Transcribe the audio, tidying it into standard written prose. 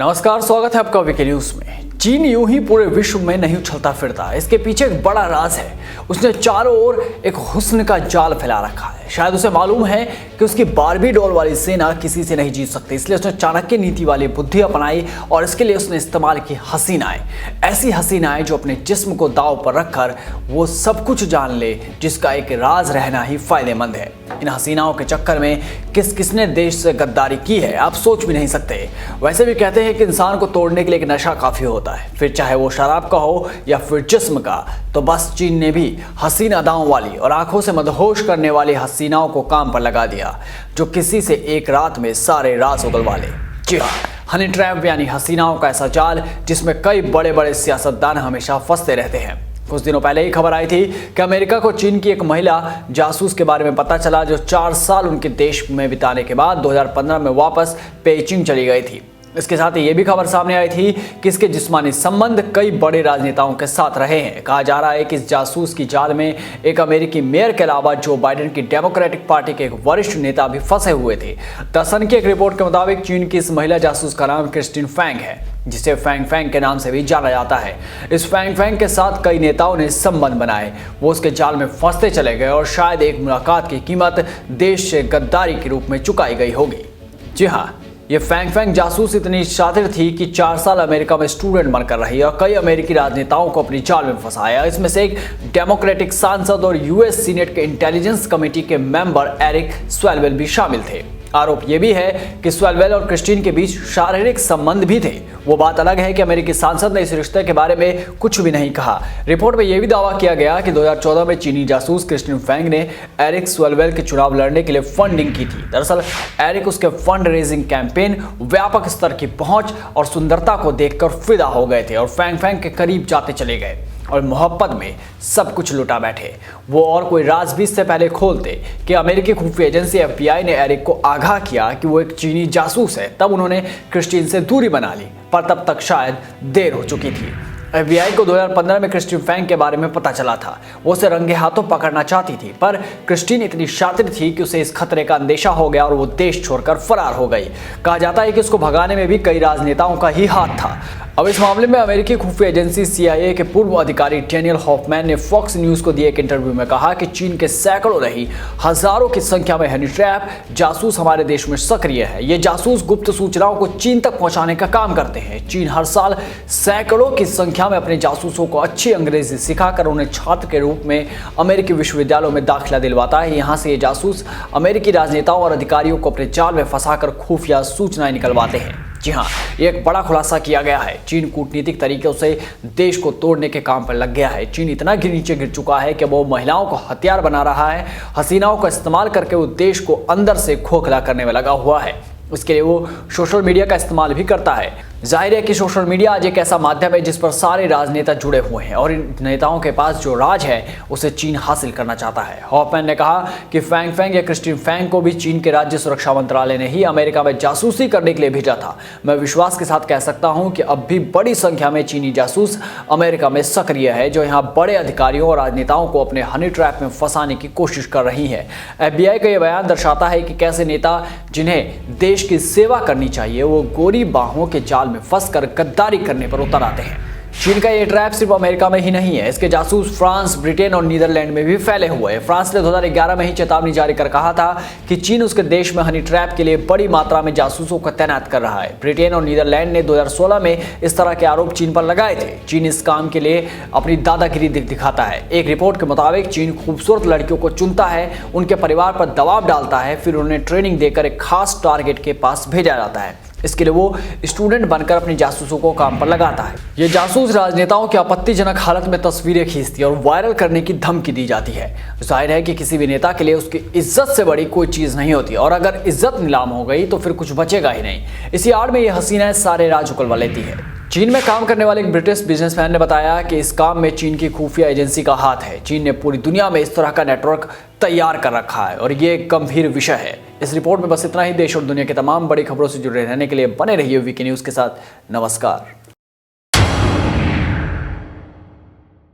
नमस्कार, स्वागत है आपका वीके न्यूज में। चीन यूं ही पूरे विश्व में नहीं उछलता फिरता, इसके पीछे एक बड़ा राज है। उसने चारों ओर एक हुस्न का जाल फैला रखा है। शायद उसे मालूम है कि उसकी बारबी डॉल वाली सेना किसी से नहीं जीत सकती, इसलिए उसने चाणक्य नीति वाली बुद्धि अपनाई और इसके लिए उसने इस्तेमाल की हसीनाएं। ऐसी हसीनाएं जो अपने जिस्म को दांव पर रखकर वो सब कुछ जान ले जिसका एक राज रहना ही फायदेमंद है। इन हसीनाओं के चक्कर में किसने देश से गद्दारी की है आप सोच भी नहीं सकते। वैसे भी कहते हैं कि इंसान को तोड़ने के लिए एक नशा काफी होता है, फिर चाहे वो शराब का हो या फिर जिस्म का। तो बस चीन ने भी हसीन अदाओं वाली और आंखों से मदहोश करने वाली हसीनाओं को काम पर लगा दिया, जो किसी से एक रात में सारे राज उगलवा ले। जी हाँ, हनी ट्रैप यानी हसीनाओं का ऐसा जाल जिसमें कई बड़े बड़े सियासतदान हमेशा फंसते रहते हैं। कुछ दिनों पहले ही खबर आई थी कि अमेरिका को चीन की एक महिला जासूस के बारे में पता चला, जो 4 साल उनके देश में बिताने के बाद 2015 में वापस पेइचिंग चली गई थी। इसके साथ ही ये भी खबर सामने आई थी कि इसके जिस्मानी संबंध कई बड़े राजनेताओं के साथ रहे हैं। कहा जा रहा है कि इस जासूस की जाल में एक अमेरिकी मेयर के अलावा जो बाइडेन की डेमोक्रेटिक पार्टी के एक वरिष्ठ नेता भी फंसे हुए थे। द सन की एक रिपोर्ट के मुताबिक चीन की इस महिला जासूस का नाम क्रिस्टिन फैंग है, जिसे फैंग फैंग के नाम से भी जाना जाता है। इस फैंग फैंग के साथ कई नेताओं ने संबंध बनाए, वो उसके जाल में फंसते चले गए और शायद एक मुलाकात की कीमत देश से गद्दारी के रूप में चुकाई गई होगी। जी हाँ, ये फैंग फैंग जासूस इतनी शातिर थी कि 4 साल अमेरिका में स्टूडेंट बनकर रही और कई अमेरिकी राजनेताओं को अपनी जाल में फंसाया। इसमें से एक डेमोक्रेटिक सांसद और यूएस सीनेट के इंटेलिजेंस कमेटी के मेंबर एरिक स्वेलवेल भी शामिल थे। आरोप यह भी है कि स्वेलवेल और क्रिस्टिन के बीच शारीरिक संबंध भी थे। वो बात अलग है कि अमेरिकी सांसद ने इस रिश्ते के बारे में कुछ भी नहीं कहा। रिपोर्ट में यह भी दावा किया गया कि 2014 में चीनी जासूस क्रिस्टिन फैंग ने एरिक स्वेलवेल के चुनाव लड़ने के लिए फंडिंग की थी। दरअसल एरिक उसके फंड रेजिंग कैंपेन, व्यापक स्तर की पहुंच और सुंदरता को देखकर फिदा हो गए थे और फैंग फैंग के करीब जाते चले गए और मोहब्बत में सब कुछ लुटा बैठे। वो और कोई राज भी इससे पहले खोलते कि अमेरिकी खुफिया एजेंसी FBI ने एरिक को आगाह किया कि वो एक चीनी जासूस है, तब उन्होंने क्रिस्टिन से दूरी बना ली, पर तब तक शायद देर हो चुकी थी। FBI को 2015 में क्रिस्टिन फैंग के बारे में पता चला था। वो उसे रंगे हाथों पकड़ना चाहती थी, पर क्रिस्टिन इतनी शातिर थी कि उसे इस खतरे का अंदेशा हो गया और वो देश छोड़कर फरार हो गई। कहा जाता है कि उसको भगाने में भी कई राजनेताओं का ही हाथ था। अब इस मामले में अमेरिकी खुफिया एजेंसी CIA के पूर्व अधिकारी डेनियल हॉफमैन ने फॉक्स न्यूज को दिए एक इंटरव्यू में कहा कि चीन के सैकड़ों नहीं हजारों की संख्या में हनी ट्रैप जासूस हमारे देश में सक्रिय है। ये जासूस गुप्त सूचनाओं को चीन तक पहुंचाने का काम करते हैं। चीन हर साल सैकड़ों की संख्या में अपने जासूसों को अच्छी अंग्रेजी सिखाकर उन्हें छात्र के रूप में अमेरिकी विश्वविद्यालयों में दाखिला दिलवाता है। यहाँ से ये जासूस अमेरिकी राजनेताओं और अधिकारियों को अपने जाल में फंसाकर खुफिया सूचनाएं निकलवाते हैं। जी हाँ, ये एक बड़ा खुलासा किया गया है। चीन कूटनीतिक तरीके से देश को तोड़ने के काम पर लग गया है। चीन इतना नीचे गिर चुका है कि वो महिलाओं को हथियार बना रहा है। हसीनाओं का इस्तेमाल करके वो देश को अंदर से खोखला करने में लगा हुआ है। इसके लिए वो सोशल मीडिया का इस्तेमाल भी करता है। जाहिर है कि सोशल मीडिया आज एक ऐसा माध्यम है जिस पर सारे राजनेता जुड़े हुए हैं और इन नेताओं के पास जो राज है उसे चीन हासिल करना चाहता है। हॉफमैन ने कहा कि फैंग फैंग या क्रिस्टिन फैंग को भी चीन के राज्य सुरक्षा मंत्रालय ने ही अमेरिका में जासूसी करने के लिए भेजा था। मैं विश्वास के साथ कह सकता हूं कि अब भी बड़ी संख्या में चीनी जासूस अमेरिका में सक्रिय है, जो यहाँ बड़े अधिकारियों और राजनेताओं को अपने हनी ट्रैप में फंसाने की कोशिश कर रही है। FBI का यह बयान दर्शाता है कि कैसे नेता जिन्हें देश की सेवा करनी चाहिए वो गोरी बाहों के जाल में फंसकर गद्दारी करने पर उतर आते हैं। चीन का ये ट्रैप सिर्फ अमेरिका में ही नहीं है, इसके जासूस फ्रांस, ब्रिटेन और नीदरलैंड में भी फैले हुए हैं। फ्रांस ने 2011 में ही चेतावनी जारी कर कहा था कि चीन उसके देश में हनी ट्रैप के लिए बड़ी मात्रा में जासूसों को तैनात कर रहा है। ब्रिटेन और नीदरलैंड ने 2016 में इस तरह के आरोप चीन पर लगाए थे। चीन इस काम के लिए अपनी दादागिरी दिखाता है। एक रिपोर्ट के मुताबिक चीन खूबसूरत लड़कियों को चुनता है, उनके परिवार पर दबाव डालता है, फिर उन्हें ट्रेनिंग देकर एक खास टारगेट के पास भेजा जाता है। इसके लिए वो स्टूडेंट बनकर अपने जासूसों को काम पर लगाता है। ये जासूस राजनेताओं की आपत्तिजनक हालत में तस्वीरें खींचती है और वायरल करने की धमकी दी जाती है। जाहिर है कि किसी भी नेता के लिए उसकी इज्जत से बड़ी कोई चीज नहीं होती और अगर इज्जत नीलाम हो गई तो फिर कुछ बचेगा ही नहीं। इसी आड़ में ये हसीनाएं सारे राज उगलवा लेती है। चीन में काम करने वाले एक ब्रिटिश बिजनेसमैन ने बताया कि इस काम में चीन की खुफिया एजेंसी का हाथ है। चीन ने पूरी दुनिया में इस तरह का नेटवर्क तैयार कर रखा है और ये एक गंभीर विषय है। इस रिपोर्ट में बस इतना ही। देश और दुनिया की तमाम बड़ी खबरों से जुड़े रहने के लिए बने रहिए वीके न्यूज के साथ। नमस्कार।